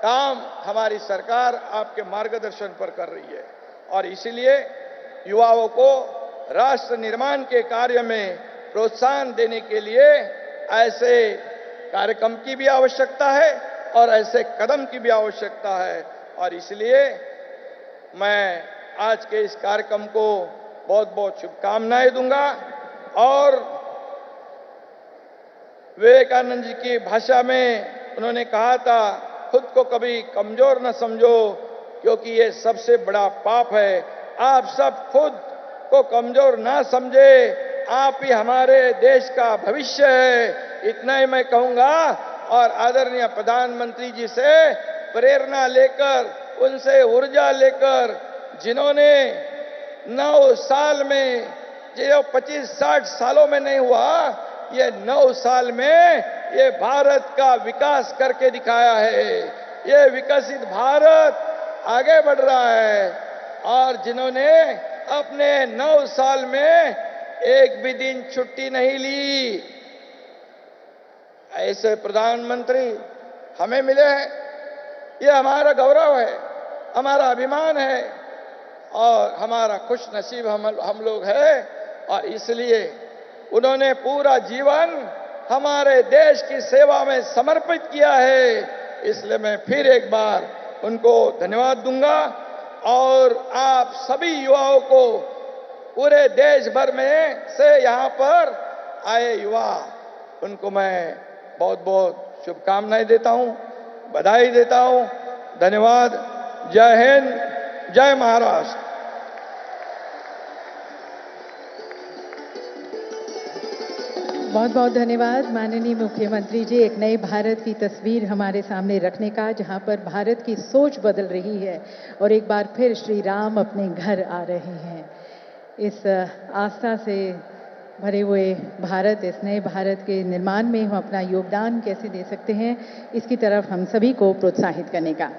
काम हमारी सरकार आपके मार्गदर्शन पर कर रही है और इसलिए युवाओं को राष्ट्र निर्माण के कार्य में प्रोत्साहन देने के लिए ऐसे कार्यक्रम की भी आवश्यकता है और ऐसे कदम की भी आवश्यकता है और इसलिए मैं आज के इस कार्यक्रम को बहुत बहुत शुभकामनाएं दूंगा और विवेकानंद जी की भाषा में उन्होंने कहा था, खुद को कभी कमजोर न समझो क्योंकि ये सबसे बड़ा पाप है। आप सब खुद को कमजोर ना समझे, आप ही हमारे देश का भविष्य है। इतना ही मैं कहूंगा और आदरणीय प्रधानमंत्री जी से प्रेरणा लेकर, उनसे ऊर्जा लेकर, जिन्होंने 9 साल में, जो 25-60 सालों में नहीं हुआ, ये 9 साल में ये भारत का विकास करके दिखाया है। ये विकसित भारत आगे बढ़ रहा है और जिन्होंने अपने 9 साल में एक भी दिन छुट्टी नहीं ली, ऐसे प्रधानमंत्री हमें मिले हैं। ये हमारा गौरव है, हमारा अभिमान है और हमारा खुश नसीब हम लोग हैं और इसलिए उन्होंने पूरा जीवन हमारे देश की सेवा में समर्पित किया है। इसलिए मैं फिर एक बार उनको धन्यवाद दूंगा और आप सभी युवाओं को, पूरे देश भर में से यहाँ पर आए युवा, उनको मैं बहुत बहुत शुभकामनाएं देता हूँ, बधाई देता हूँ। धन्यवाद। जय हिंद, जय महाराष्ट्र। बहुत बहुत धन्यवाद माननीय मुख्यमंत्री जी, एक नए भारत की तस्वीर हमारे सामने रखने का, जहां पर भारत की सोच बदल रही है और एक बार फिर श्री राम अपने घर आ रहे हैं। इस आस्था से भरे हुए भारत, इस नए भारत के निर्माण में हम अपना योगदान कैसे दे सकते हैं, इसकी तरफ हम सभी को प्रोत्साहित करने का।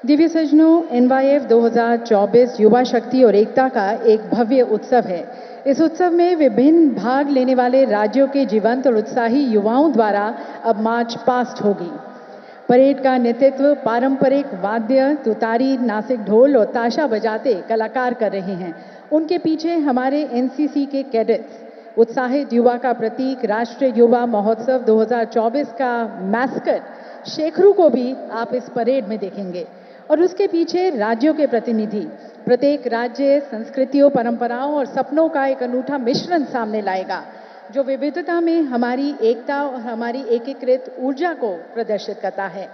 दिव्य सज्जनों, NYF 2024 युवा शक्ति और एकता का एक भव्य उत्सव है। इस उत्सव में विभिन्न भाग लेने वाले राज्यों के जीवंत और उत्साही युवाओं द्वारा अब मार्च पास्ट होगी। परेड का नेतृत्व पारंपरिक वाद्य, तुतारी, नासिक ढोल और ताशा बजाते कलाकार कर रहे हैं। उनके पीछे हमारे NCC के कैडेट्स। उत्साहित युवा का प्रतीक राष्ट्रीय युवा महोत्सव 2024 का मैस्कट शेखरू को भी आप इस परेड में देखेंगे और उसके पीछे राज्यों के प्रतिनिधि प्रत्येक राज्य संस्कृतियों, परंपराओं और सपनों का एक अनूठा मिश्रण सामने लाएगा, जो विविधता में हमारी एकता और हमारी एकीकृत ऊर्जा को प्रदर्शित करता है।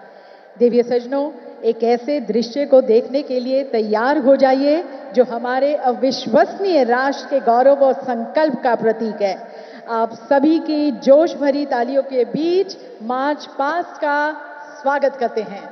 दिव्य सज्जनों, एक ऐसे दृश्य को देखने के लिए तैयार हो जाइए जो हमारे अविश्वसनीय राष्ट्र के गौरव और संकल्प का प्रतीक है। आप सभी की जोश भरी तालियों के बीच मार्च पास्ट का स्वागत करते हैं।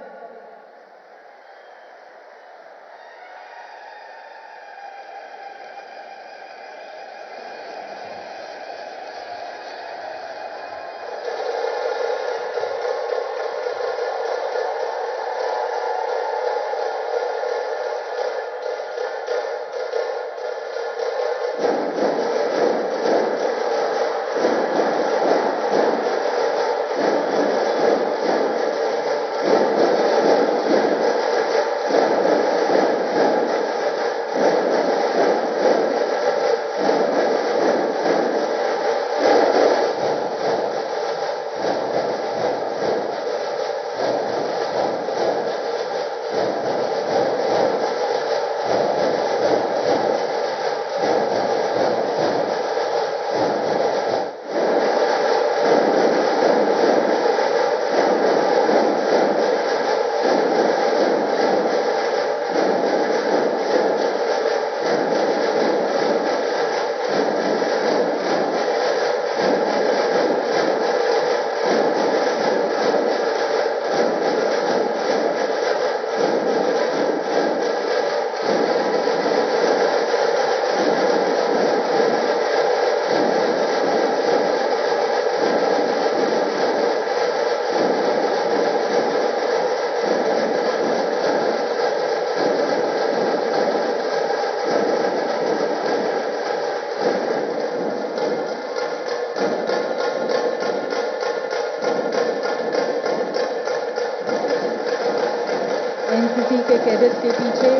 एनसीसी के कैडेट्स के पीछे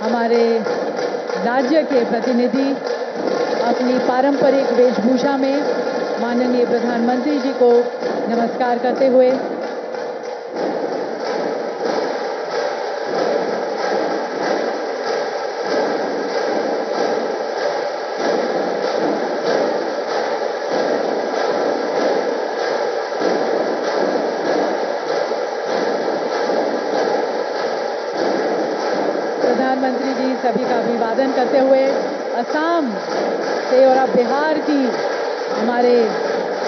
हमारे राज्य के प्रतिनिधि अपनी पारंपरिक वेशभूषा में माननीय प्रधानमंत्री जी को नमस्कार करते हुए प्रधानमंत्री जी सभी का अभिवादन करते हुए असम से और अब बिहार की हमारे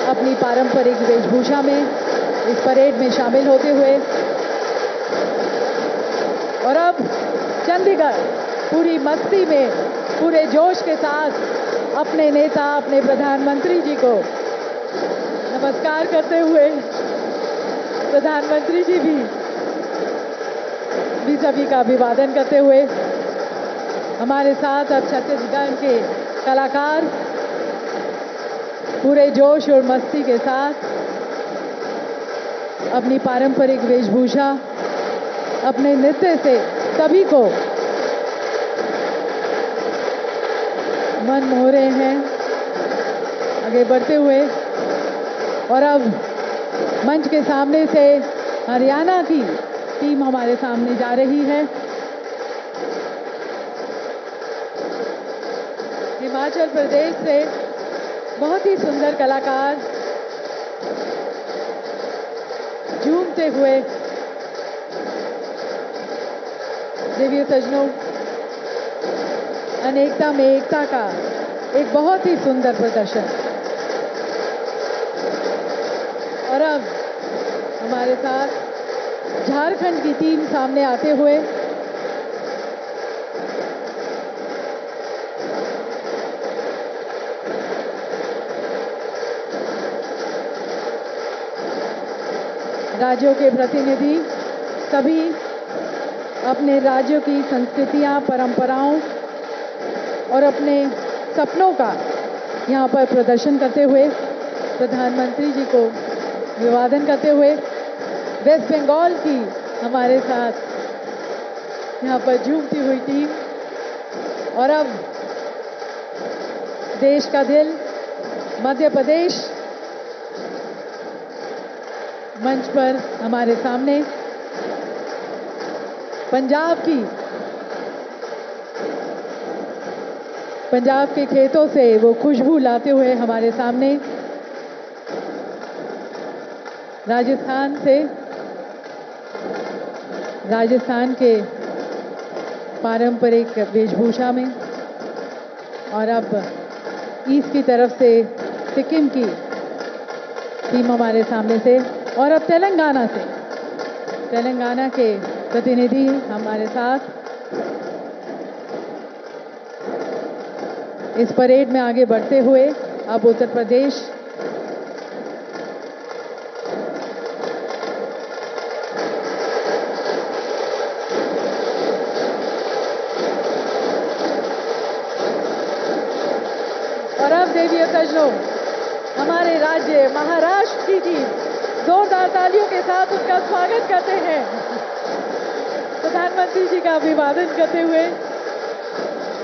अपनी पारंपरिक वेशभूषा में इस परेड में शामिल होते हुए और अब चंडीगढ़ पूरी मस्ती में पूरे जोश के साथ अपने नेता अपने प्रधानमंत्री जी को नमस्कार करते हुए प्रधानमंत्री जी भी सभी का अभिवादन करते हुए हमारे साथ अब छत्तीसगढ़ के कलाकार पूरे जोश और मस्ती के साथ अपनी पारंपरिक वेशभूषा अपने नृत्य से सभी को मन मोह रहे हैं आगे बढ़ते हुए। और अब मंच के सामने से हरियाणा की टीम हमारे सामने जा रही है। हिमाचल प्रदेश से बहुत ही सुंदर कलाकार झूमते हुए देवी सजनों अनेकता में एकता का एक बहुत ही सुंदर प्रदर्शन। और अब हमारे साथ झारखंड की टीम सामने आते हुए राज्यों के प्रतिनिधि सभी अपने राज्यों की संस्कृतियां परंपराओं और अपने सपनों का यहां पर प्रदर्शन करते हुए प्रधानमंत्री जी को अभिवादन करते हुए वेस्ट बंगाल की हमारे साथ यहां पर झूमती हुई टीम। और अब देश का दिल मध्य प्रदेश मंच पर हमारे सामने पंजाब के खेतों से वो खुशबू लाते हुए हमारे सामने राजस्थान के पारंपरिक वेशभूषा में। और अब ईस्ट की तरफ से सिक्किम की टीम हमारे सामने से और अब तेलंगाना के प्रतिनिधि हमारे साथ इस परेड में आगे बढ़ते हुए अब उत्तर प्रदेश और अब देवी सजनों हमारे राज्य महाराष्ट्र की टीम जोरदार तालियों के साथ उनका स्वागत करते हैं। प्रधानमंत्री जी का अभिवादन करते हुए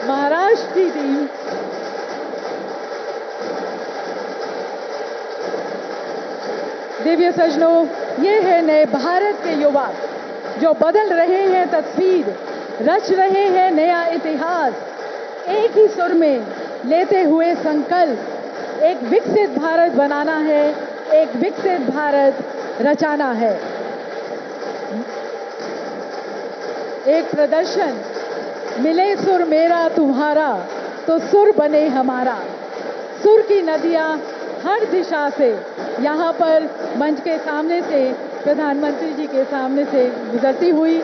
महाराष्ट्र की टीम देवी सजनों ये है नए भारत के युवा जो बदल रहे हैं तस्वीर, रच रहे हैं नया इतिहास, एक ही सुर में लेते हुए संकल्प, एक विकसित भारत बनाना है, एक विकसित भारत रचाना है। एक प्रदर्शन मिले सुर मेरा तुम्हारा तो सुर बने हमारा। सुर की नदियां हर दिशा से यहाँ पर मंच के सामने से प्रधानमंत्री जी के सामने से गुजरती हुई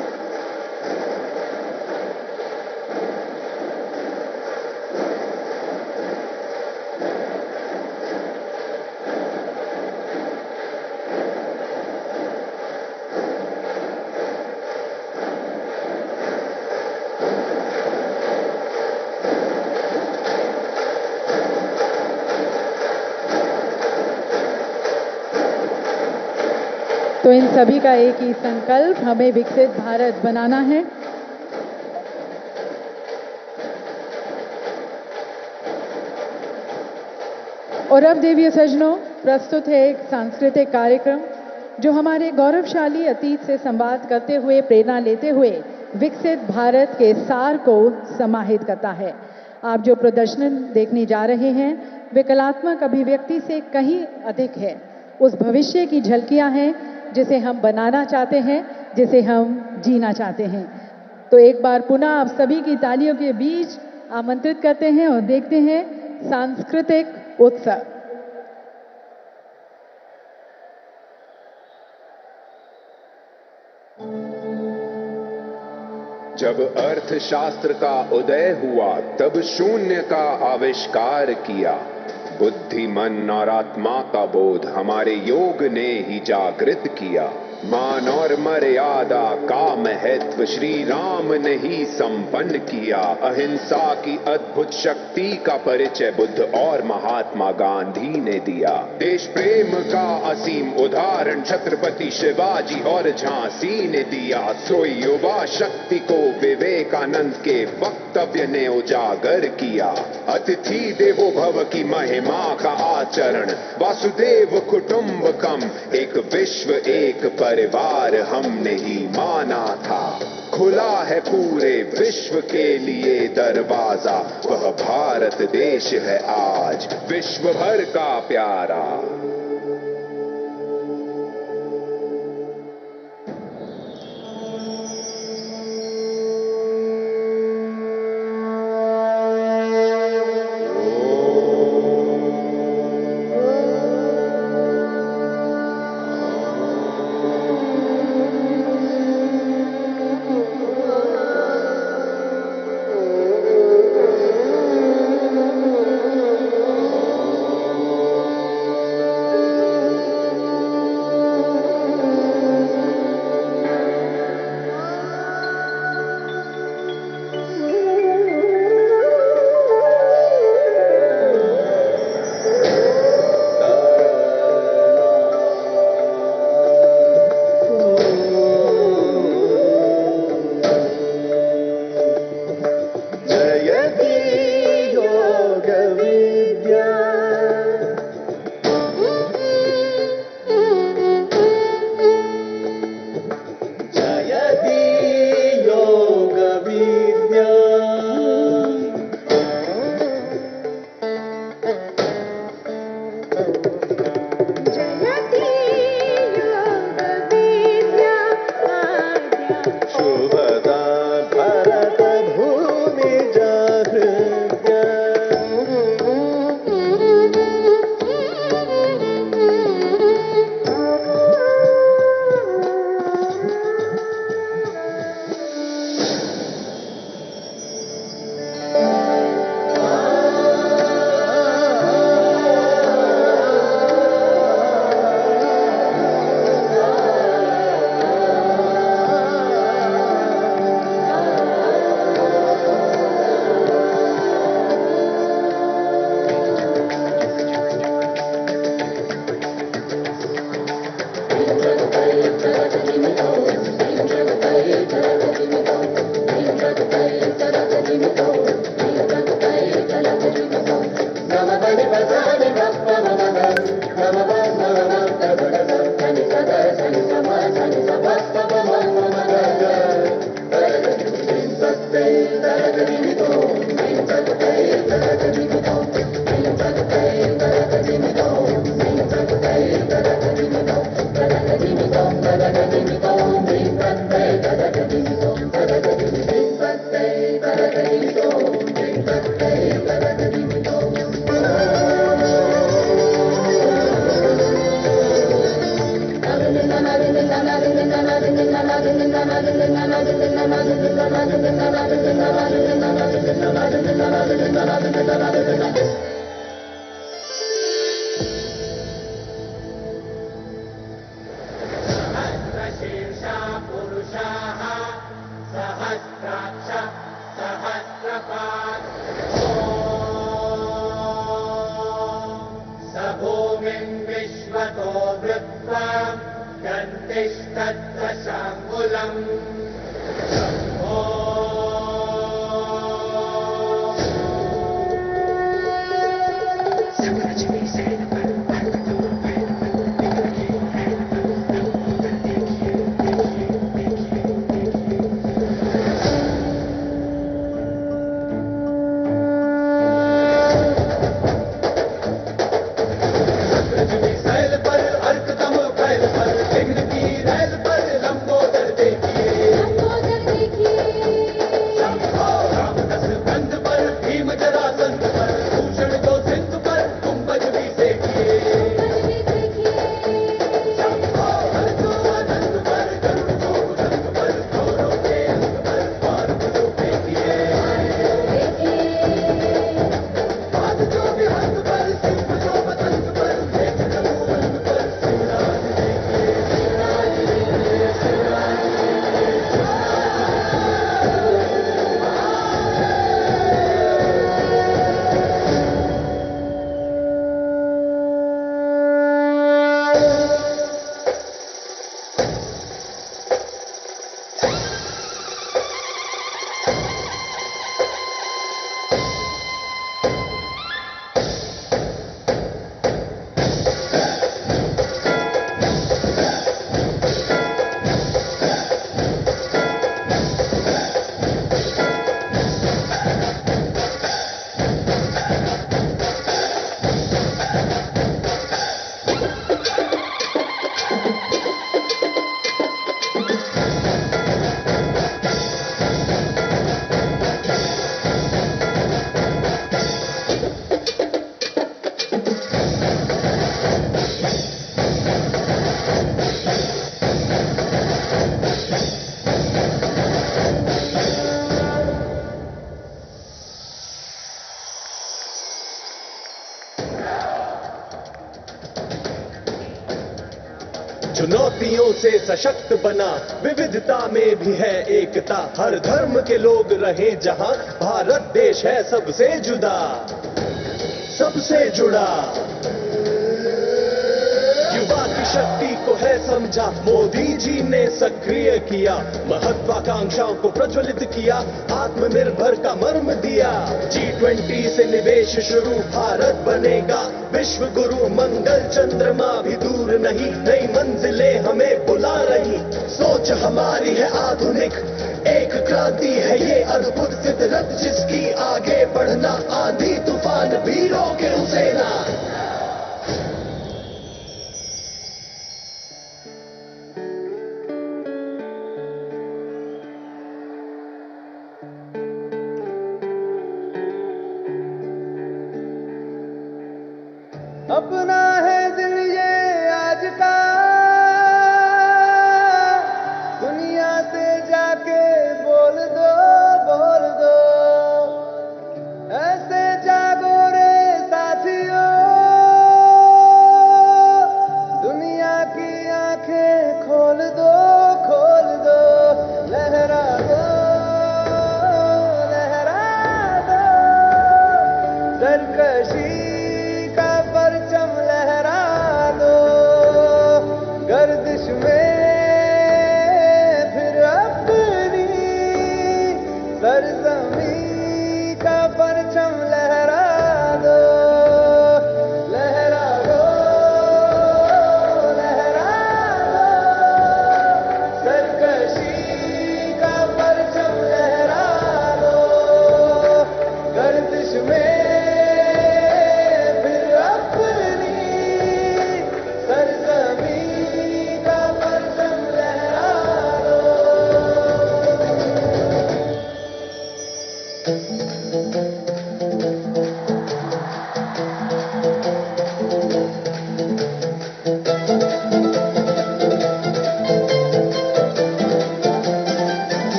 तो तो इन सभी का एक ही संकल्प, हमें विकसित भारत बनाना है। और अब देवीय सज्जनों, प्रस्तुत है एक सांस्कृतिक कार्यक्रम जो हमारे गौरवशाली अतीत से संवाद करते हुए, प्रेरणा लेते हुए विकसित भारत के सार को समाहित करता है। आप जो प्रदर्शन देखने जा रहे हैं वे कलात्मक अभिव्यक्ति से कहीं अधिक है। उस भविष्य की झलकियां हैं जिसे हम बनाना चाहते हैं, जिसे हम जीना चाहते हैं। तो एक बार पुनः आप सभी की तालियों के बीच आमंत्रित करते हैं और देखते हैं सांस्कृतिक उत्सव। जब अर्थशास्त्र का उदय हुआ तब शून्य का आविष्कार किया। बुद्धि, मन और आत्मा का बोध हमारे योग ने ही जागृत किया। मान और मर्यादा का महत्व श्री राम ने ही संपन्न किया। अहिंसा की अद्भुत शक्ति का परिचय बुद्ध और महात्मा गांधी ने दिया। देश प्रेम का असीम उदाहरण छत्रपति शिवाजी और झांसी ने दिया। सोई युवा शक्ति को विवेकानंद के वक्तव्य ने उजागर किया। अतिथि देवो भव की महिमा का आचरण, वासुदेव कुटुंबकम, एक विश्व एक परिवार हमने ही माना था। खुला है पूरे विश्व के लिए दरवाजा, वह भारत देश है आज विश्व भर का प्यारा। भूमिं विश्वतो वृत्वा गन्ति चुनौतियों से सशक्त बना, विविधता में भी है एकता। हर धर्म के लोग रहे जहां, भारत देश है सबसे जुदा, सबसे जुड़ा। युवा की शक्ति को है समझा, मोदी जी ने सक्रिय किया। महत्वाकांक्षाओं को प्रज्वलित किया, आत्मनिर्भर का मर्म दिया। G20 से निवेश शुरू, भारत बनेगा विश्व गुरु। मंगल चंद्रमा भी दूर नहीं, नई मंजिलें हमें बुला रही। सोच हमारी है आधुनिक, एक क्रांति है ये अद्भुत। फितरत जिसकी आगे बढ़ना, आंधी तूफान भी रोके उसे ना। अपना है दिल ये आज का, दुनिया से जाके बोल दो, बोल दो। ऐसे जागो रे साथियों, दुनिया की आंखें खोल दो, खोल दो। लहरा दो, लहरा दो, सरकशी परचम लहरा दो। गर्दिश में फिर अपनी सरजमी का परचम लहरा दो। लहरा दो, लहरा दो, सरकशी का परचम लहरा दो। गर्दिश में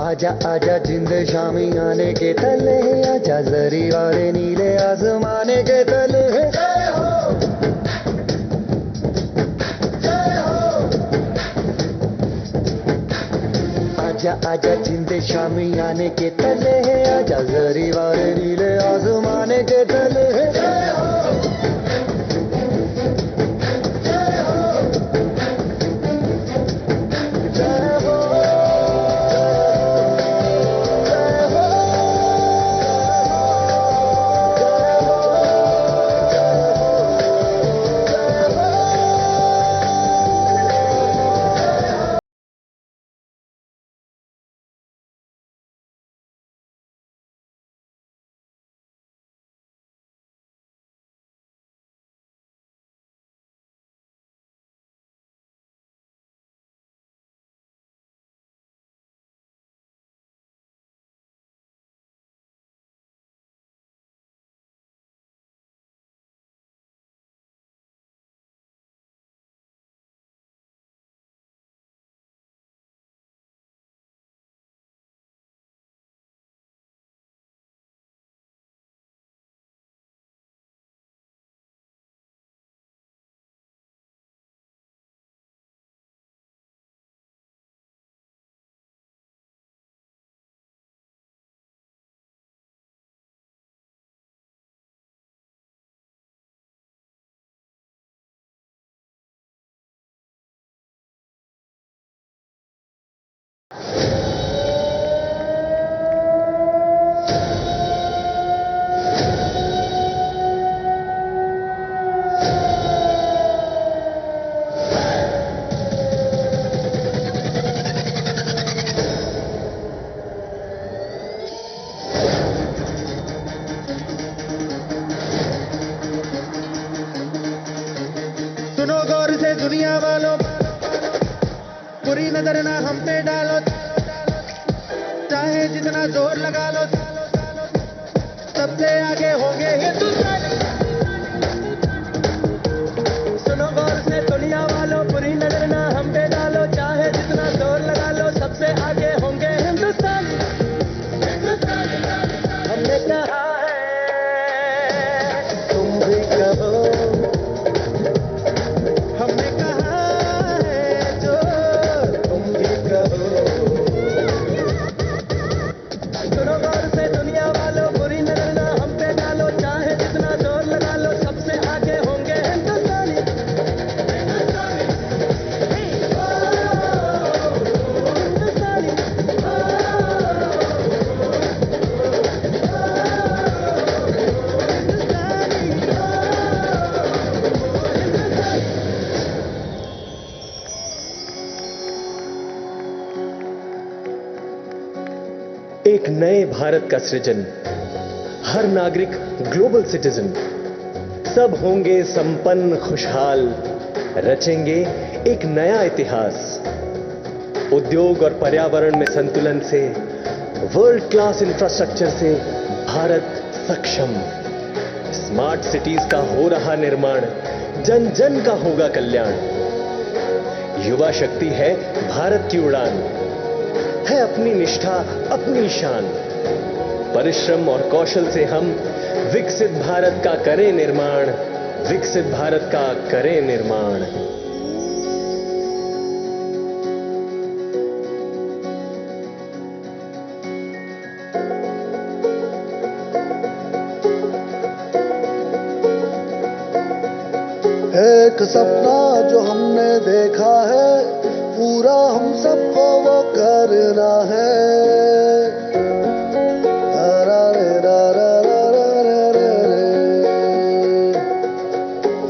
आजा आजा जिंद शामी आने के तले, आजा जरी वाले नीले आसमाने के तले। जय हो, जय हो, आजा आजा जिंदे शामी आने के तले है, आजा जरी वाले नीले आसमाने के तले है। सुनो गौर से दुनिया वालों, बुरी नजर ना हम पे डालो, चाहे जितना जोर लगा लो, सबसे आगे होंगे हिंदुस्तान। सुनो गौर से दुनिया वालों, बुरी नजर ना हम पे डालो, चाहे जितना जोर लगा लो, सबसे आगे होंगे हिंदुस्तान। हमने कहा है तुम भी कहो, हमने कहा है जो तुम भी कहो। सुनो गौर से दुनिया वालों, बुरी नजर ना हम पे डालो, चाहे जितना जोर लगा लो, सबसे आगे होंगे हिंदुस्तानी। एक नए भारत का सृजन, हर नागरिक ग्लोबल सिटीजन, सब होंगे संपन्न खुशहाल, रचेंगे एक नया इतिहास। उद्योग और पर्यावरण में संतुलन से, वर्ल्ड क्लास इंफ्रास्ट्रक्चर से भारत सक्षम। स्मार्ट सिटीज का हो रहा निर्माण, जन जन का होगा कल्याण। युवा शक्ति है भारत की उड़ान, है अपनी निष्ठा अपनी शान। परिश्रम और कौशल से हम विकसित भारत का करें निर्माण, विकसित भारत का करें निर्माण। एक सपना जो हमने देखा है, पूरा हम सबको वो करना है।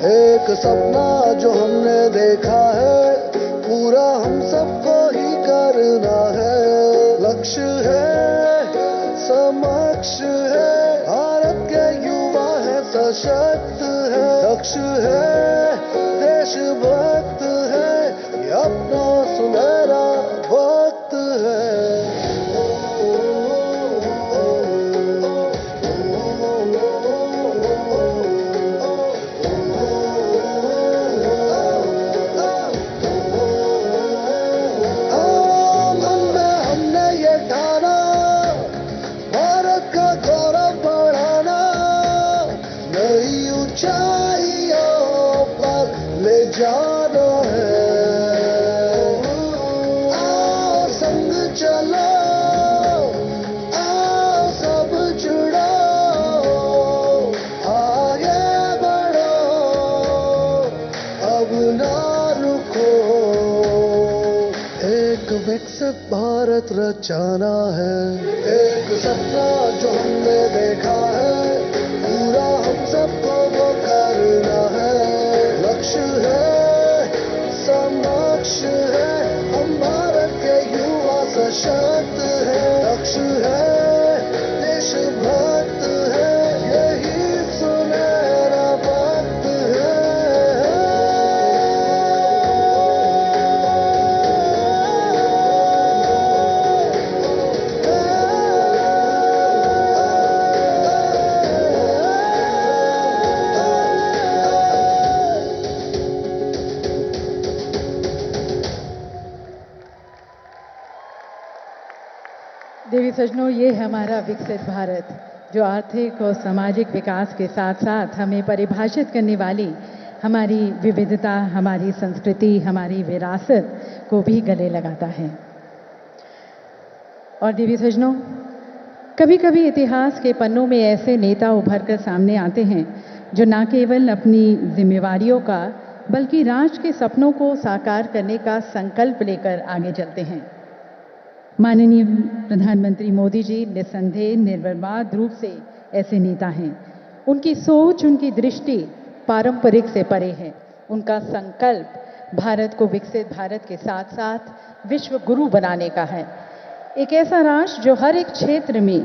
एक सपना जो हमने देखा है, पूरा हम सबको ही करना है। लक्ष्य है समक्ष है, भारत के युवा है सशक्त है। लक्ष्य है देशभक्त है, ये अपना सुनहरा वक्त है। हमने ये ठाना, भारत का गौरव बढ़ाना, नई ऊंचाइयों पर ले जा एक विकसित भारत रचाना है, एक सपना जो हमने देखा है, पूरा हम सबको वो करना है। लक्ष्य है, समक्ष है, हम भारत के युवा सशक्त है। लक्ष्य है, देशभक्त है, यही सुनहरा वक्त है। देवी सज्जनों, ये हमारा विकसित भारत जो आर्थिक और सामाजिक विकास के साथ साथ हमें परिभाषित करने वाली हमारी विविधता, हमारी संस्कृति, हमारी विरासत को भी गले लगाता है। और देवी सज्जनों, कभी कभी इतिहास के पन्नों में ऐसे नेता उभर कर सामने आते हैं जो न केवल अपनी जिम्मेवारियों का बल्कि राष्ट्र के सपनों को साकार करने का संकल्प लेकर आगे चलते हैं। माननीय प्रधानमंत्री मोदी जी निस्संदेह निर्विवाद रूप से ऐसे नेता हैं। उनकी सोच, उनकी दृष्टि पारंपरिक से परे है। उनका संकल्प भारत को विकसित भारत के साथ साथ विश्व गुरु बनाने का है। एक ऐसा राष्ट्र जो हर एक क्षेत्र में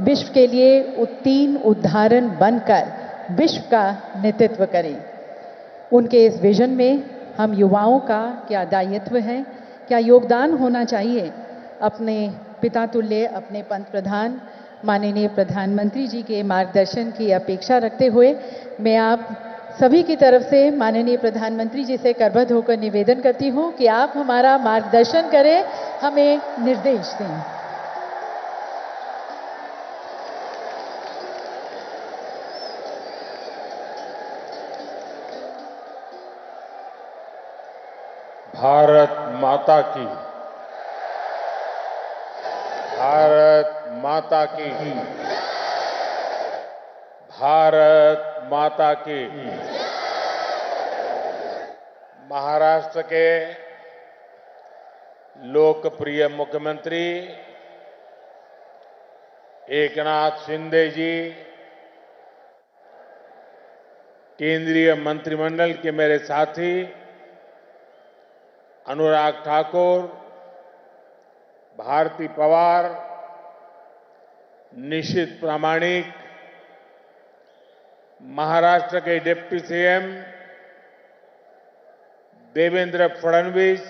विश्व के लिए उत्तीर्ण उदाहरण बनकर विश्व का नेतृत्व करे। उनके इस विजन में हम युवाओं का क्या दायित्व है, क्या योगदान होना चाहिए, अपने पिता तुल्य, अपने पंत प्रधान माननीय प्रधानमंत्री जी के मार्गदर्शन की अपेक्षा रखते हुए मैं आप सभी की तरफ से माननीय प्रधानमंत्री जी से करबद्ध होकर निवेदन करती हूं कि आप हमारा मार्गदर्शन करें, हमें निर्देश दें। भारत माता की, भारत माता की, भारत माता की। महाराष्ट्र के लोकप्रिय मुख्यमंत्री एकनाथ शिंदे जी, केंद्रीय मंत्रिमंडल के मेरे साथी अनुराग ठाकुर, भारती पवार, निशित प्रामाणिक, महाराष्ट्र के डिप्टी सीएम देवेंद्र फडणवीस,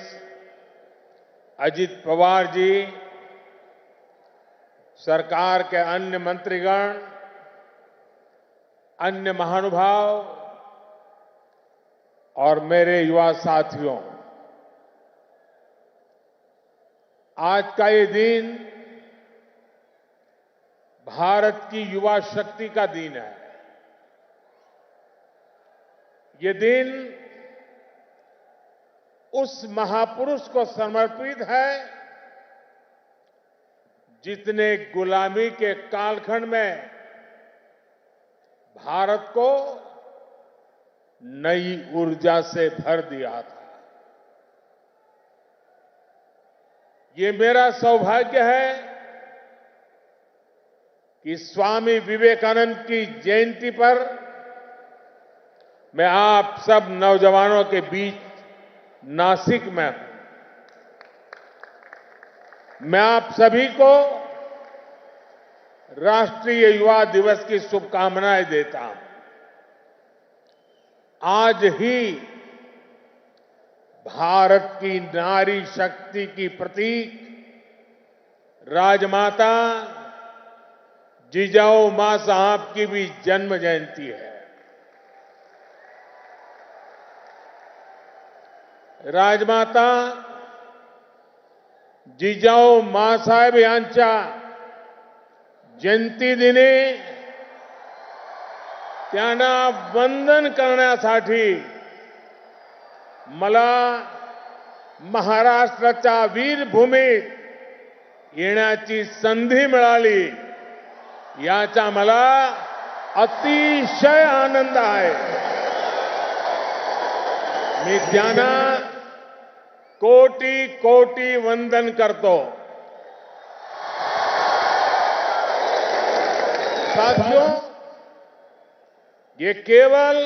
अजित पवार जी, सरकार के अन्य मंत्रीगण, अन्य महानुभाव और मेरे युवा साथियों, आज का ये दिन भारत की युवा शक्ति का दिन है। ये दिन उस महापुरुष को समर्पित है जिसने गुलामी के कालखंड में भारत को नई ऊर्जा से भर दिया था। ये मेरा सौभाग्य है कि स्वामी विवेकानंद की जयंती पर मैं आप सब नौजवानों के बीच नासिक में हूं। मैं आप सभी को राष्ट्रीय युवा दिवस की शुभकामनाएं देता हूं। आज ही भारत की नारी शक्ति की प्रतीक राजमाता जिजाऊ मां साहब की भी जन्म जयंती है। राजमाता जिजाऊ मांसाहेब यांच्या जयंती दिनी त्यांना वंदन करण्यासाठी मला महाराष्ट्राच्या वीरभूमीत येण्याची संधी मिळाली, याचा मला अतिशय आनंद आहे। मी त्यांना कोटि कोटि वंदन करतो। साथियों, ये केवल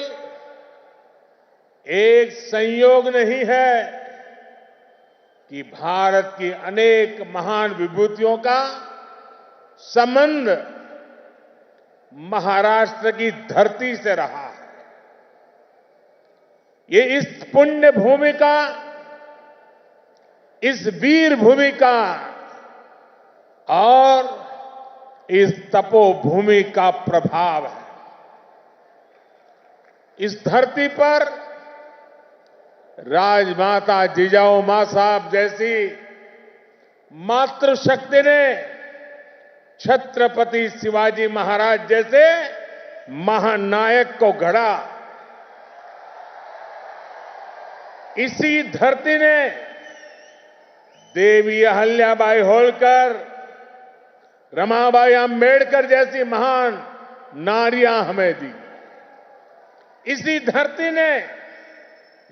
एक संयोग नहीं है कि भारत की अनेक महान विभूतियों का संबंध महाराष्ट्र की धरती से रहा है। ये इस पुण्य भूमि का, इस वीर भूमि का और इस तपोभूमि का प्रभाव है। इस धरती पर राजमाता जिजाऊ मां साहब जैसी मातृशक्ति ने छत्रपति शिवाजी महाराज जैसे महानायक को गढ़ा। इसी धरती ने देवी अहल्याबाई होलकर, रमाबाई अंबेडकर जैसी महान नारियां हमें दी। इसी धरती ने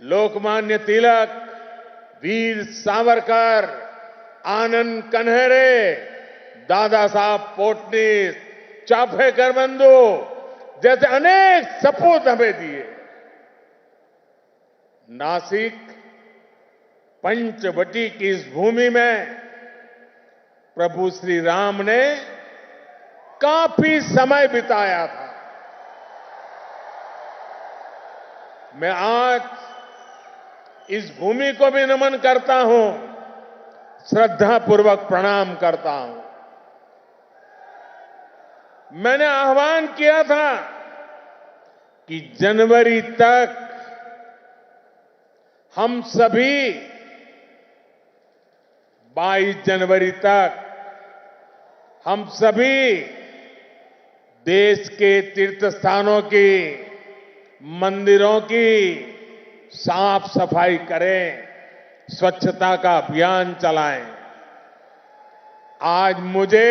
लोकमान्य तिलक, वीर सावरकर, आनंद कन्हेरे, दादा साहब पोटनीस, चाफेकर बंधु जैसे अनेक सपूत हमें दिए। नासिक पंचवटी की इस भूमि में प्रभु श्री राम ने काफी समय बिताया था। मैं आज इस भूमि को भी नमन करता हूं, श्रद्धापूर्वक प्रणाम करता हूं। मैंने आह्वान किया था कि जनवरी तक हम सभी 22 जनवरी तक हम सभी देश के तीर्थ स्थानों की, मंदिरों की साफ सफाई करें, स्वच्छता का अभियान चलाएं। आज मुझे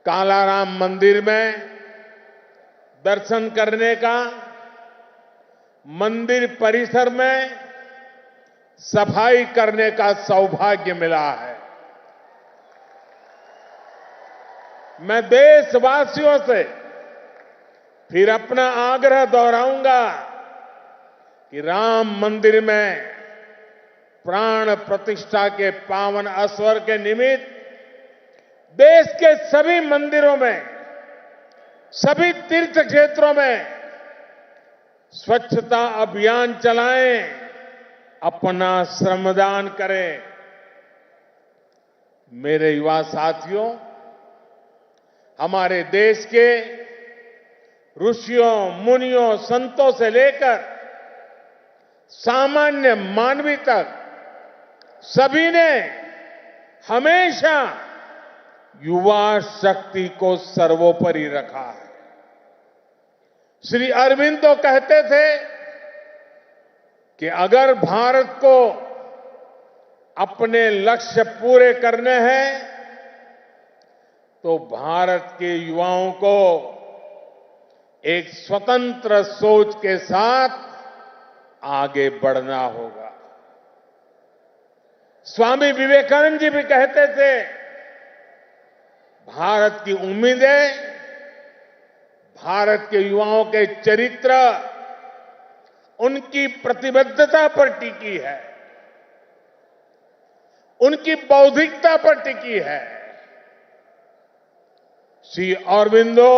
कालाराम मंदिर में दर्शन करने का, मंदिर परिसर में सफाई करने का सौभाग्य मिला है। मैं देशवासियों से फिर अपना आग्रह दोहराऊंगा कि राम मंदिर में प्राण प्रतिष्ठा के पावन अवसर के निमित्त देश के सभी मंदिरों में, सभी तीर्थ क्षेत्रों में स्वच्छता अभियान चलाएं, अपना श्रमदान करें। मेरे युवा साथियों, हमारे देश के ऋषियों, मुनियों, संतों से लेकर सामान्य मानवी तक सभी ने हमेशा युवा शक्ति को सर्वोपरि रखा है। श्री अरविंदो कहते थे कि अगर भारत को अपने लक्ष्य पूरे करने हैं तो भारत के युवाओं को एक स्वतंत्र सोच के साथ आगे बढ़ना होगा। स्वामी विवेकानंद जी भी कहते थे, भारत की उम्मीदें भारत के युवाओं के चरित्र, उनकी प्रतिबद्धता पर टिकी है, उनकी बौद्धिकता पर टिकी है। श्री अरविंदो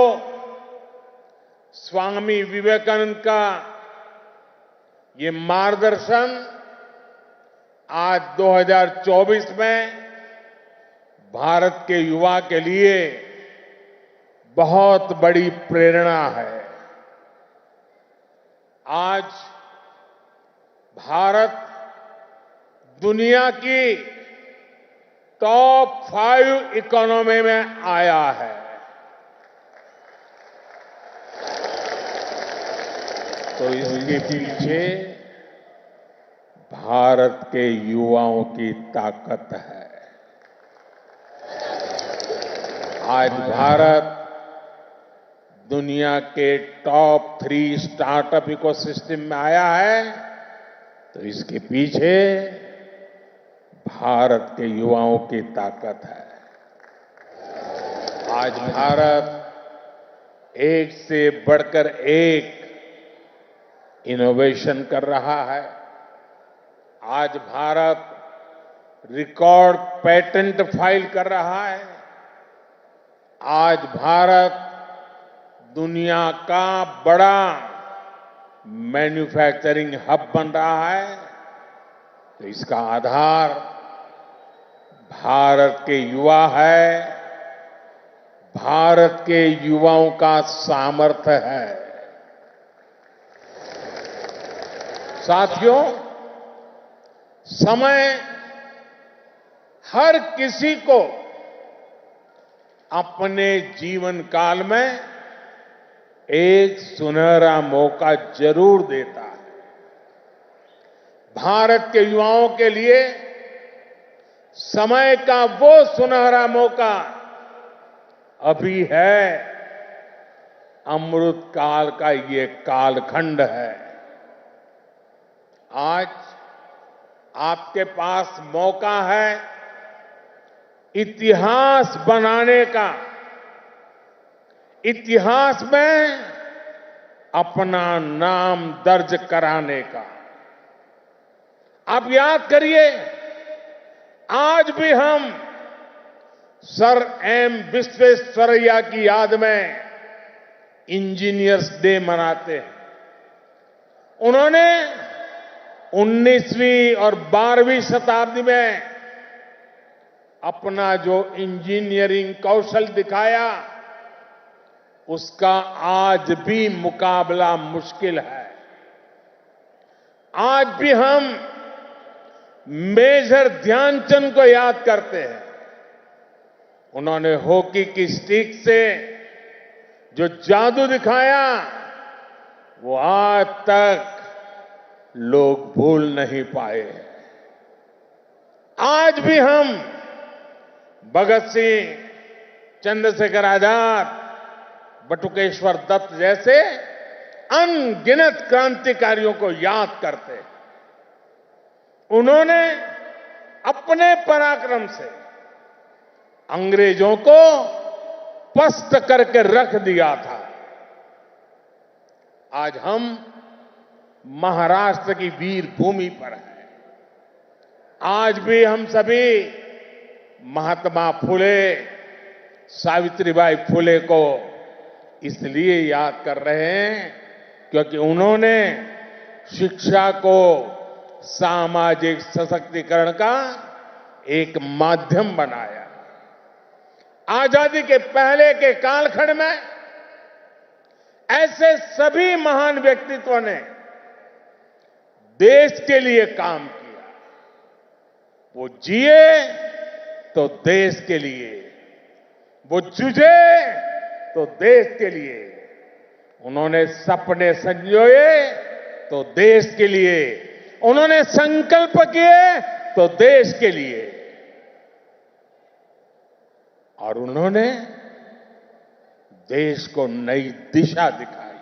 स्वामी विवेकानंद का ये मार्गदर्शन आज 2024 में भारत के युवा के लिए बहुत बड़ी प्रेरणा है। आज भारत दुनिया की टॉप 5 इकोनॉमी में आया है। तो इसके पीछे भारत के युवाओं की ताकत है। आज भारत दुनिया के टॉप 3 स्टार्टअप इकोसिस्टम में आया है। तो इसके पीछे भारत के युवाओं की ताकत है। आज भारत एक से बढ़कर एक इनोवेशन कर रहा है। आज भारत रिकॉर्ड पेटेंट फाइल कर रहा है। आज भारत दुनिया का बड़ा मैन्युफैक्चरिंग हब बन रहा है। तो इसका आधार भारत के युवा है, भारत के युवाओं का सामर्थ्य है। साथियों, समय हर किसी को अपने जीवन काल में एक सुनहरा मौका जरूर देता है। भारत के युवाओं के लिए समय का वो सुनहरा मौका अभी है। अमृत काल का ये कालखंड है। आज आपके पास मौका है इतिहास बनाने का, इतिहास में अपना नाम दर्ज कराने का। आप याद करिए, आज भी हम सर एम विश्वेश्वरैया की याद में इंजीनियर्स डे मनाते हैं। उन्होंने 19वीं और 12वीं शताब्दी में अपना जो इंजीनियरिंग कौशल दिखाया, उसका आज भी मुकाबला मुश्किल है। आज भी हम मेजर ध्यानचंद को याद करते हैं। उन्होंने हॉकी की स्टिक से जो जादू दिखाया, वो आज तक लोग भूल नहीं पाए हैं। आज भी हम भगत सिंह, चंद्रशेखर आजाद, बटुकेश्वर दत्त जैसे अनगिनत क्रांतिकारियों को याद करते हैं। उन्होंने अपने पराक्रम से अंग्रेजों को पस्त करके रख दिया था। आज हम महाराष्ट्र की वीर भूमि पर हैं। आज भी हम सभी महात्मा फुले, सावित्रीबाई फुले को इसलिए याद कर रहे हैं क्योंकि उन्होंने शिक्षा को सामाजिक सशक्तिकरण का एक माध्यम बनाया। आजादी के पहले के कालखंड में ऐसे सभी महान व्यक्तित्वों ने देश के लिए काम किया। वो जिए तो देश के लिए, वो जूझे तो देश के लिए, उन्होंने सपने संजोए तो देश के लिए, उन्होंने संकल्प किए तो देश के लिए, और उन्होंने देश को नई दिशा दिखाई।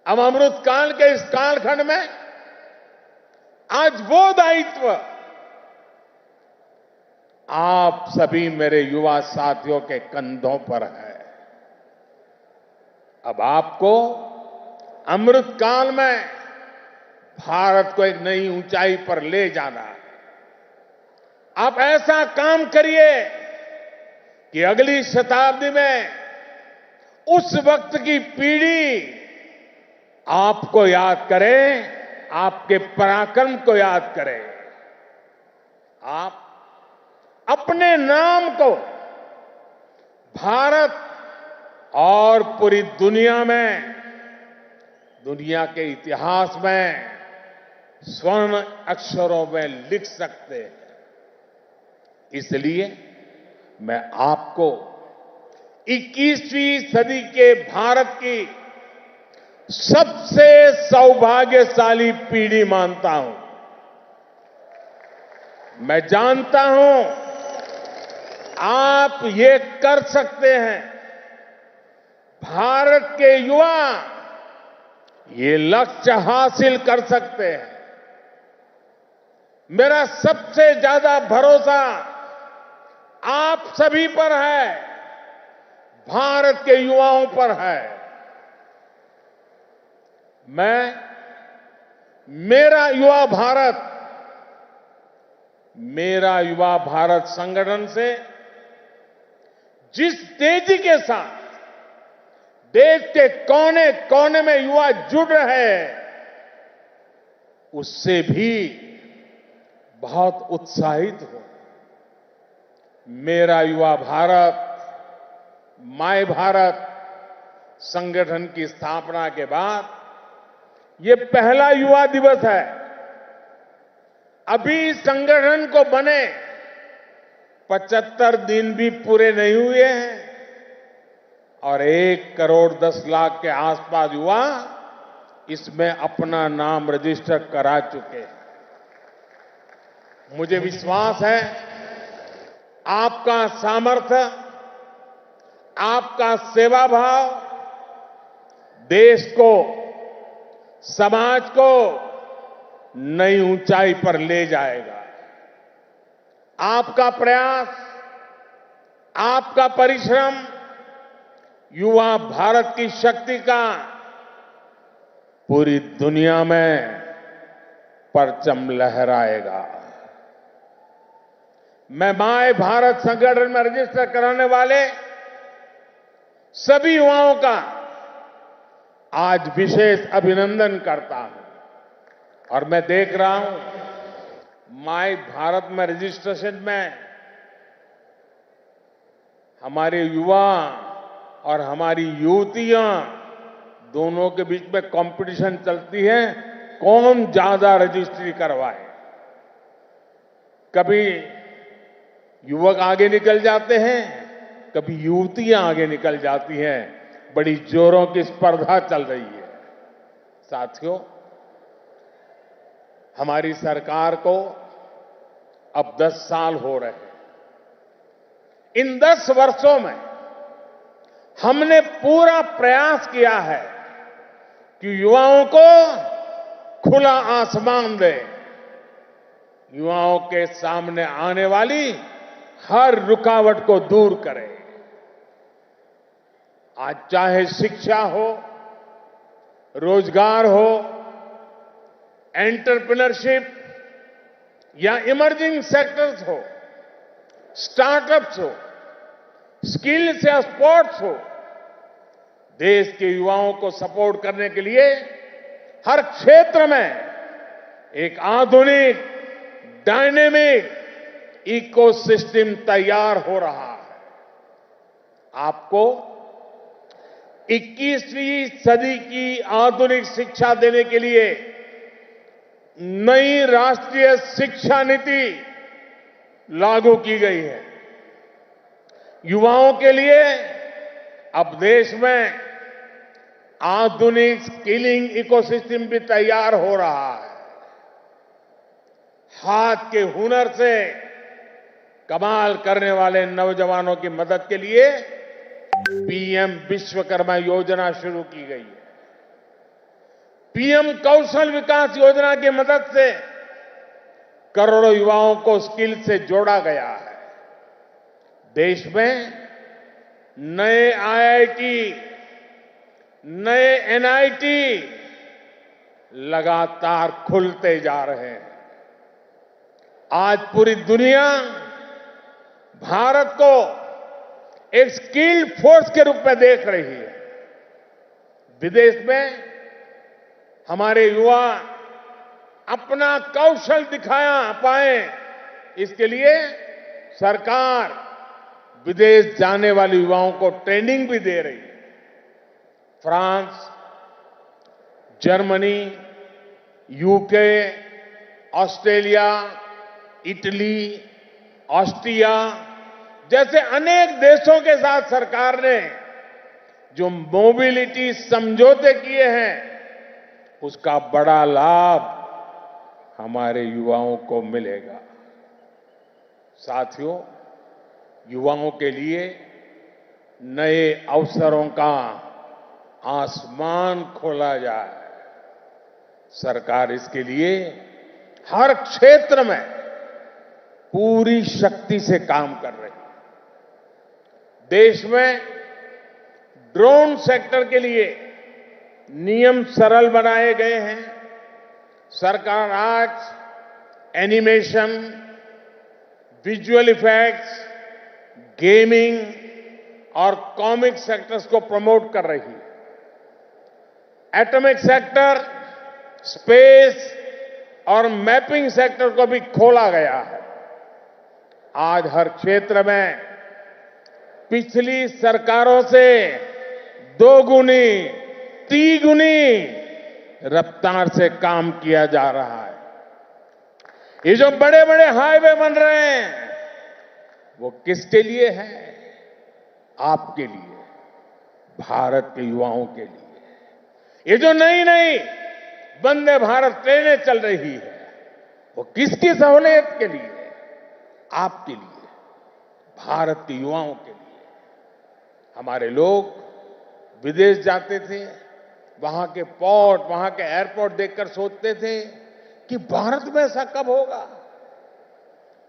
अब अमृत काल के इस कालखंड में आज वो दायित्व आप सभी मेरे युवा साथियों के कंधों पर है। अब आपको अमृत काल में भारत को एक नई ऊंचाई पर ले जाना है। आप ऐसा काम करिए कि अगली शताब्दी में उस वक्त की पीढ़ी आपको याद करे, आपके पराक्रम को याद करे। आप अपने नाम को भारत और पूरी दुनिया में, दुनिया के इतिहास में स्वर्ण अक्षरों में लिख सकते हैं। इसलिए मैं आपको 21वीं सदी के भारत की सबसे सौभाग्यशाली पीढ़ी मानता हूं। मैं जानता हूं आप ये कर सकते हैं। भारत के युवा ये लक्ष्य हासिल कर सकते हैं। मेरा सबसे ज्यादा भरोसा आप सभी पर है, भारत के युवाओं पर है। मैं मेरा युवा भारत संगठन से जिस तेजी के साथ देश के कोने कोने में युवा जुड़ रहे हैं, उससे भी बहुत उत्साहित हूं। मेरा युवा भारत, माय भारत संगठन की स्थापना के बाद ये पहला युवा दिवस है। अभी इस संगठन को बने 75 दिन भी पूरे नहीं हुए हैं और 1 करोड़ 10 लाख के आसपास युवा इसमें अपना नाम रजिस्टर करा चुके हैं। मुझे विश्वास है आपका सामर्थ्य, आपका सेवा भाव देश को, समाज को नई ऊंचाई पर ले जाएगा। आपका प्रयास, आपका परिश्रम युवा भारत की शक्ति का पूरी दुनिया में परचम लहराएगा। मैं माय भारत संगठन में रजिस्टर कराने वाले सभी युवाओं का आज विशेष अभिनंदन करता हूं और मैं देख रहा हूं माय भारत में रजिस्ट्रेशन में हमारे युवा और हमारी युवतियां दोनों के बीच में कंपटीशन चलती है, कौन ज्यादा रजिस्ट्री करवाए। कभी युवक आगे निकल जाते हैं, कभी युवतियां आगे निकल जाती हैं। बड़ी जोरों की स्पर्धा चल रही है। साथियों, हमारी सरकार को अब 10 साल हो रहे हैं। इन 10 वर्षों में हमने पूरा प्रयास किया है कि युवाओं को खुला आसमान दे, युवाओं के सामने आने वाली हर रुकावट को दूर करें। आज चाहे शिक्षा हो, रोजगार हो, एंटरप्रेन्योरशिप या इमर्जिंग सेक्टर्स हो, स्टार्टअप्स हो, स्किल्स या स्पोर्ट्स हो, देश के युवाओं को सपोर्ट करने के लिए हर क्षेत्र में एक आधुनिक, डायनेमिक इकोसिस्टम तैयार हो रहा है। आपको 21वीं सदी की आधुनिक शिक्षा देने के लिए नई राष्ट्रीय शिक्षा नीति लागू की गई है। युवाओं के लिए अब देश में आधुनिक स्किलिंग इकोसिस्टम भी तैयार हो रहा है। हाथ के हुनर से कमाल करने वाले नौजवानों की मदद के लिए पीएम विश्वकर्मा योजना शुरू की गई है। पीएम कौशल विकास योजना की मदद से करोड़ों युवाओं को स्किल से जोड़ा गया है। देश में नए आईआईटी, नए एनआईटी लगातार खुलते जा रहे हैं। आज पूरी दुनिया भारत को एक स्किल्ड फोर्स के रूप में देख रही है। विदेश में हमारे युवा अपना कौशल दिखाया पाए, इसके लिए सरकार विदेश जाने वाले युवाओं को ट्रेनिंग भी दे रही है। France, Germany, UK, Australia, Italy, Austria जैसे अनेक देशों के साथ सरकार ने जो मोबिलिटी समझौते किए हैं, उसका बड़ा लाभ हमारे युवाओं को मिलेगा। साथियों, युवाओं के लिए नए अवसरों का आसमान खोला जाए, सरकार इसके लिए हर क्षेत्र में पूरी शक्ति से काम कर रही है। देश में ड्रोन सेक्टर के लिए नियम सरल बनाए गए हैं। सरकार आज एनिमेशन, विजुअल इफेक्ट्स, गेमिंग और कॉमिक सेक्टर्स को प्रमोट कर रही है। एटॉमिक सेक्टर, स्पेस और मैपिंग सेक्टर को भी खोला गया है। आज हर क्षेत्र में पिछली सरकारों से 2 गुनी, 3 गुनी रफ्तार से काम किया जा रहा है। ये जो बड़े बड़े हाईवे बन रहे हैं, वो किसके लिए है? आपके लिए, भारत के युवाओं के लिए। ये जो नई नई वंदे भारत ट्रेनें चल रही है, वो किसकी सहूलियत के लिए? आपके लिए, भारत के युवाओं के लिए। हमारे लोग विदेश जाते थे, वहां के पोर्ट, वहां के एयरपोर्ट देखकर सोचते थे कि भारत में ऐसा कब होगा।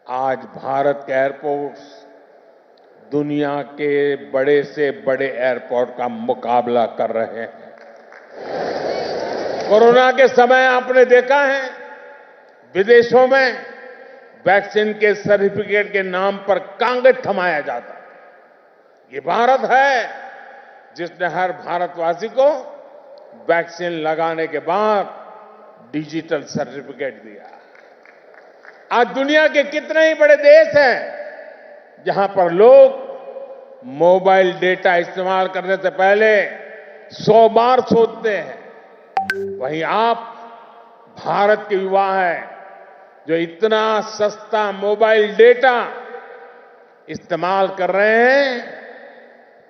आज भारत के एयरपोर्ट्स दुनिया के बड़े से बड़े एयरपोर्ट का मुकाबला कर रहे हैं। कोरोना के समय आपने देखा है, विदेशों में वैक्सीन के सर्टिफिकेट के नाम पर कागज थमाया जाता। ये भारत है जिसने हर भारतवासी को वैक्सीन लगाने के बाद डिजिटल सर्टिफिकेट दिया। आज दुनिया के कितने ही बड़े देश हैं जहां पर लोग मोबाइल डेटा इस्तेमाल करने से पहले 100 बार सोचते हैं। वहीं आप भारत के युवा हैं जो इतना सस्ता मोबाइल डेटा इस्तेमाल कर रहे हैं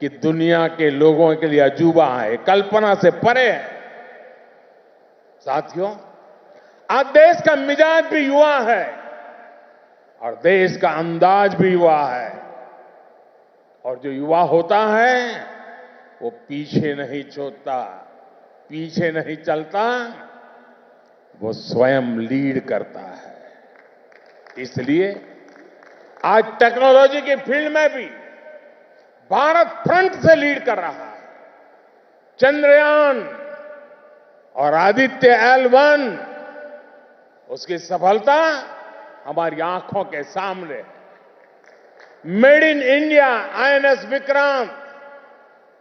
कि दुनिया के लोगों के लिए अजूबा है, कल्पना से परे है। साथियों, आज देश का मिजाज भी युवा है और देश का अंदाज भी युवा है। और जो युवा होता है वो पीछे नहीं छोड़ता, पीछे नहीं चलता, वो स्वयं लीड करता है। इसलिए आज टेक्नोलॉजी की फील्ड में भी भारत फ्रंट से लीड कर रहा है। चंद्रयान और आदित्य L1, उसकी सफलता हमारी आंखों के सामने है। Made in India INS Vikrant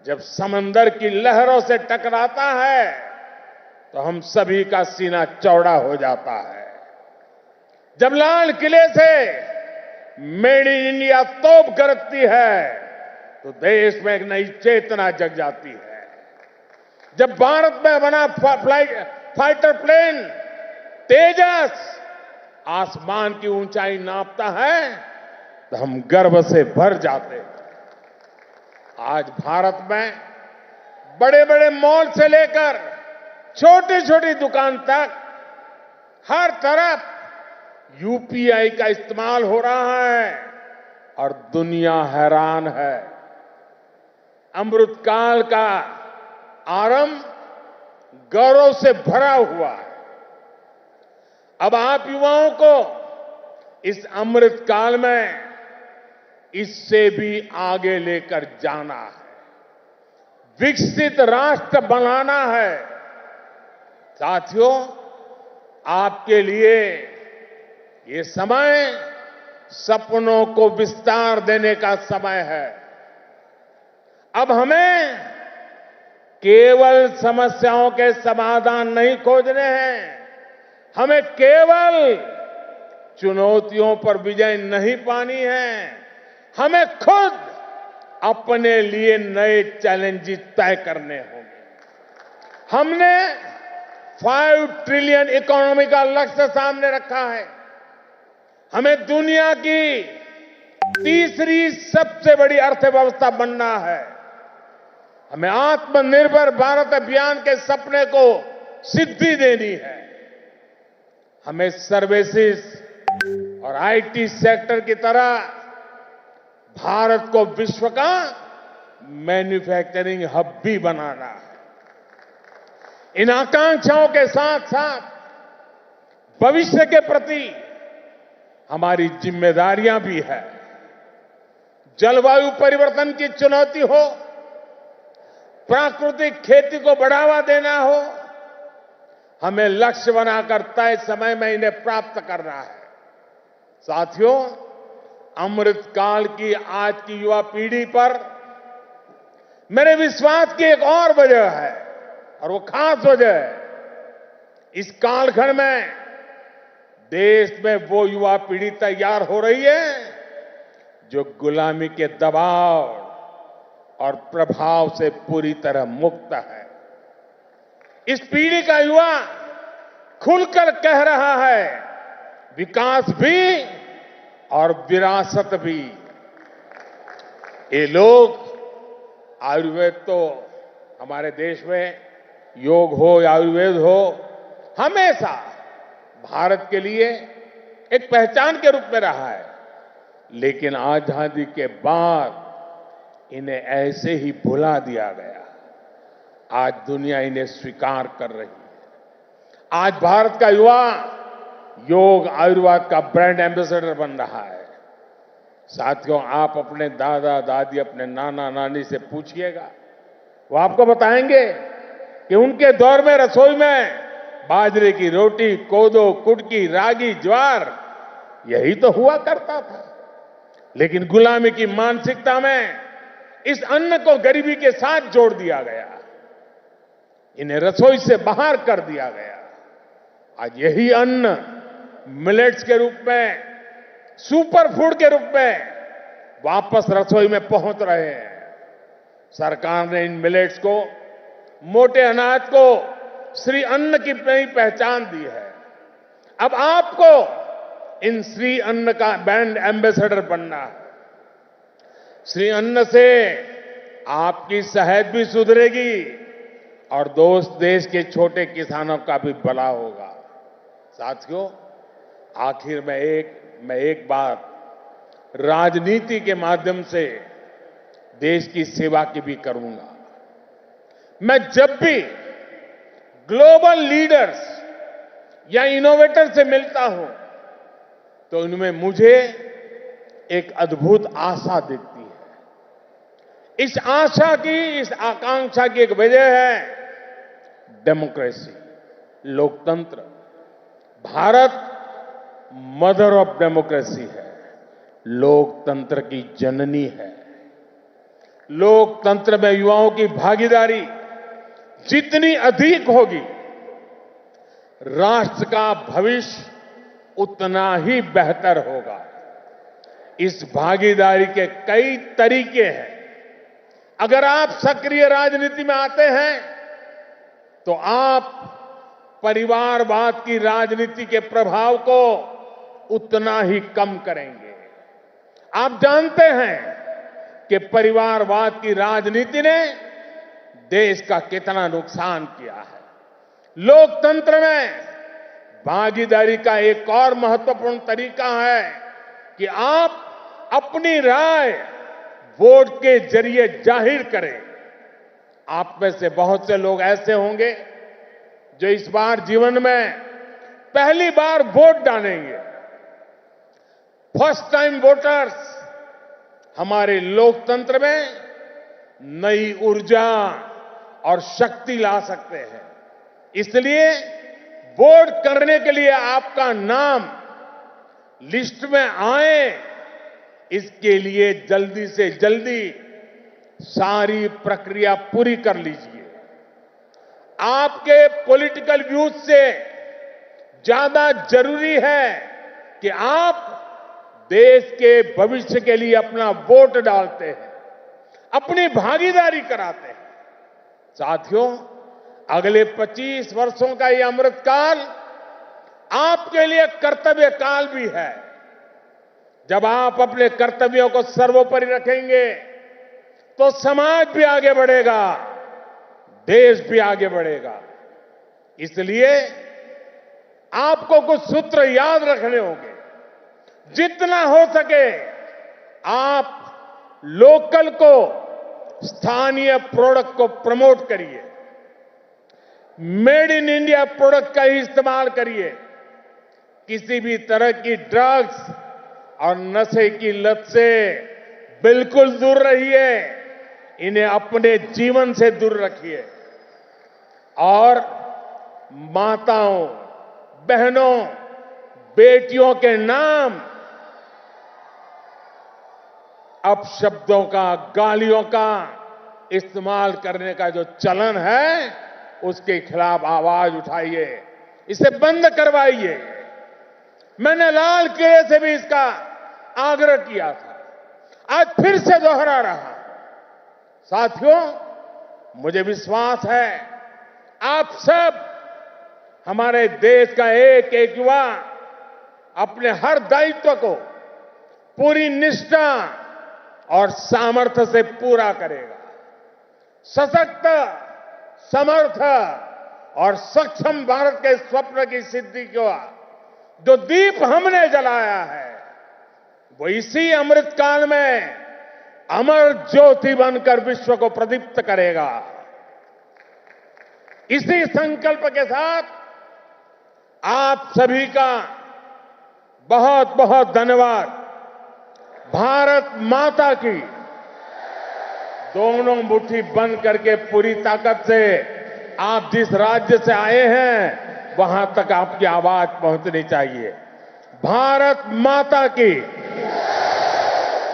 जब समंदर की लहरों से टकराता है तो हम सभी का सीना चौड़ा हो जाता है। जब लाल किले से मेड इन इंडिया तोप गरजती है तो देश में एक नई चेतना जग जाती है। जब भारत में बना फाइटर प्लेन तेजस आसमान की ऊंचाई नापता है तो हम गर्व से भर जाते हैं। आज भारत में बड़े बड़े मॉल से लेकर छोटी छोटी दुकान तक हर तरफ UPI का इस्तेमाल हो रहा है और दुनिया हैरान है। अमृतकाल का आरंभ गौरव से भरा हुआ है। अब आप युवाओं को इस अमृतकाल में इससे भी आगे लेकर जाना है, विकसित राष्ट्र बनाना है। साथियों, आपके लिए ये समय सपनों को विस्तार देने का समय है। अब हमें केवल समस्याओं के समाधान नहीं खोजने हैं, हमें केवल चुनौतियों पर विजय नहीं पानी है, हमें खुद अपने लिए नए चैलेंजेस तय करने होंगे। हमने 5 ट्रिलियन इकोनॉमी का लक्ष्य सामने रखा है। हमें दुनिया की तीसरी सबसे बड़ी अर्थव्यवस्था बनना है। हमें आत्मनिर्भर भारत अभियान के सपने को सिद्धि देनी है। हमें सर्विसेज और IT सेक्टर की तरह भारत को विश्व का मैन्युफैक्चरिंग हब भी बनाना है। इन आकांक्षाओं के साथ साथ भविष्य के प्रति हमारी जिम्मेदारियां भी है। जलवायु परिवर्तन की चुनौती हो, प्राकृतिक खेती को बढ़ावा देना हो, हमें लक्ष्य बनाकर तय समय में इन्हें प्राप्त करना है। साथियों, अमृत काल की आज की युवा पीढ़ी पर मेरे विश्वास की एक और वजह है, और वो खास वजह है। इस कालखंड में देश में वो युवा पीढ़ी तैयार हो रही है जो गुलामी के दबाव और प्रभाव से पूरी तरह मुक्त है। इस पीढ़ी का युवा खुलकर कह रहा है, विकास भी और विरासत भी। ये लोग, आयुर्वेद तो हमारे देश में योग हो या आयुर्वेद हो, हमेशा भारत के लिए एक पहचान के रूप में रहा है। लेकिन आजादी के बाद इन्हें ऐसे ही भुला दिया गया। आज दुनिया इन्हें स्वीकार कर रही है। आज भारत का युवा योग आयुर्वेद का ब्रांड एम्बेसडर बन रहा है। साथियों, आप अपने दादा दादी, अपने नाना नानी से पूछिएगा, वो आपको बताएंगे कि उनके दौर में रसोई में बाजरे की रोटी, कोदो, कुटकी, रागी, ज्वार, यही तो हुआ करता था। लेकिन गुलामी की मानसिकता में इस अन्न को गरीबी के साथ जोड़ दिया गया, इन्हें रसोई से बाहर कर दिया गया। आज यही अन्न मिलेट्स के रूप में, सुपर फूड के रूप में वापस रसोई में पहुंच रहे हैं। सरकार ने इन मिलेट्स को, मोटे अनाज को श्री अन्न की नई पहचान दी है। अब आपको इन श्री अन्न का ब्रांड एम्बेसडर बनना है। श्री अन्न से आपकी सेहत भी सुधरेगी और देश के छोटे किसानों का भी भला होगा। साथियों, आखिर में एक बात राजनीति के माध्यम से देश की सेवा की भी करूंगा। मैं जब भी ग्लोबल लीडर्स या इनोवेटर से मिलता हूं तो इनमें मुझे एक अद्भुत आशा दिखती है। इस आशा की, इस आकांक्षा की एक वजह है डेमोक्रेसी, लोकतंत्र। भारत मदर ऑफ डेमोक्रेसी है, लोकतंत्र की जननी है। लोकतंत्र में युवाओं की भागीदारी जितनी अधिक होगी, राष्ट्र का भविष्य उतना ही बेहतर होगा। इस भागीदारी के कई तरीके हैं। अगर आप सक्रिय राजनीति में आते हैं तो आप परिवारवाद की राजनीति के प्रभाव को उतना ही कम करेंगे। आप जानते हैं कि परिवारवाद की राजनीति ने देश का कितना नुकसान किया है। लोकतंत्र में भागीदारी का एक और महत्वपूर्ण तरीका है कि आप अपनी राय वोट के जरिए जाहिर करें। आप में से बहुत से लोग ऐसे होंगे जो इस बार जीवन में पहली बार वोट डालेंगे। फर्स्ट टाइम वोटर्स हमारे लोकतंत्र में नई ऊर्जा और शक्ति ला सकते हैं। इसलिए वोट करने के लिए आपका नाम लिस्ट में आए, इसके लिए जल्दी से जल्दी सारी प्रक्रिया पूरी कर लीजिए। आपके पॉलिटिकल व्यूज से ज्यादा जरूरी है कि आप देश के भविष्य के लिए अपना वोट डालते हैं, अपनी भागीदारी कराते हैं। साथियों, अगले 25 वर्षों का ये अमृतकाल आपके लिए कर्तव्य काल भी है। जब आप अपने कर्तव्यों को सर्वोपरि रखेंगे तो समाज भी आगे बढ़ेगा, देश भी आगे बढ़ेगा। इसलिए आपको कुछ सूत्र याद रखने होंगे। जितना हो सके आप लोकल को, स्थानीय प्रोडक्ट को प्रमोट करिए। मेड इन इंडिया प्रोडक्ट का ही इस्तेमाल करिए। किसी भी तरह की ड्रग्स और नशे की लत से बिल्कुल दूर रहिए। इन्हें अपने जीवन से दूर रखिए और माताओं, बहनों, बेटियों के नाम अपशब्दों का, गालियों का इस्तेमाल करने का जो चलन है, उसके खिलाफ आवाज उठाइए, इसे बंद करवाइए। मैंने लाल किले से भी इसका आग्रह किया था, आज फिर से दोहरा रहा। साथियों, मुझे विश्वास है आप सब, हमारे देश का एक एक युवा अपने हर दायित्व को पूरी निष्ठा और सामर्थ्य से पूरा करेगा। सशक्त, समर्थ और सक्षम भारत के स्वप्न की सिद्धि का जो दीप हमने जलाया है, वो इसी अमृत काल में अमर ज्योति बनकर विश्व को प्रदीप्त करेगा। इसी संकल्प के साथ आप सभी का बहुत बहुत धन्यवाद। भारत माता की दोनों मुट्ठी बंद करके पूरी ताकत से आप जिस राज्य से आए हैं वहां तक आपकी आवाज पहुंचनी चाहिए। भारत माता की,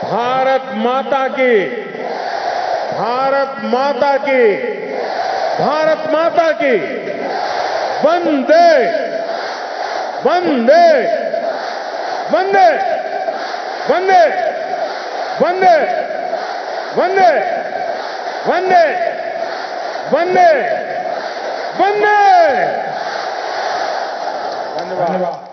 भारत माता की, भारत माता की, भारत माता की। वंदे वंदे वंदे वंदे वंदे वंदे वंदे वंदे वंदे। धन्यवाद।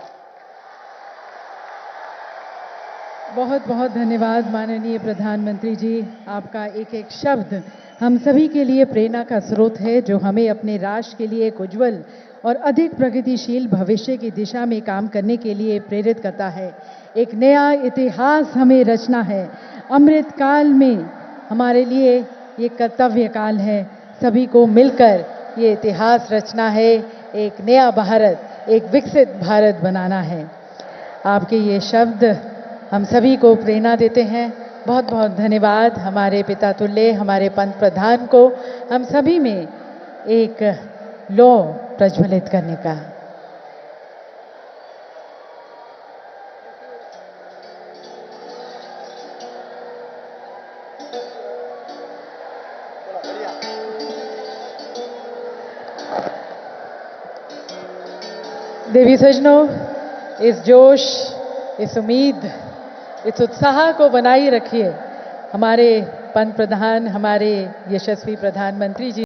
बहुत बहुत धन्यवाद माननीय प्रधानमंत्री जी। आपका एक एक शब्द हम सभी के लिए प्रेरणा का स्रोत है, जो हमें अपने राष्ट्र के लिए एक उज्जवल और अधिक प्रगतिशील भविष्य की दिशा में काम करने के लिए प्रेरित करता है। एक नया इतिहास हमें रचना है। अमृत काल में हमारे लिए ये कर्तव्य काल है। सभी को मिलकर ये इतिहास रचना है, एक नया भारत, एक विकसित भारत बनाना है। आपके ये शब्द हम सभी को प्रेरणा देते हैं। बहुत बहुत धन्यवाद हमारे पिता तुल्य, हमारे पंत प्रधान को हम सभी में एक लौ प्रज्वलित करने का। देवी सजनों, इस जोश, इस उम्मीद, इस उत्साह को बनाए रखिए। हमारे पंत प्रधान, हमारे यशस्वी प्रधानमंत्री जी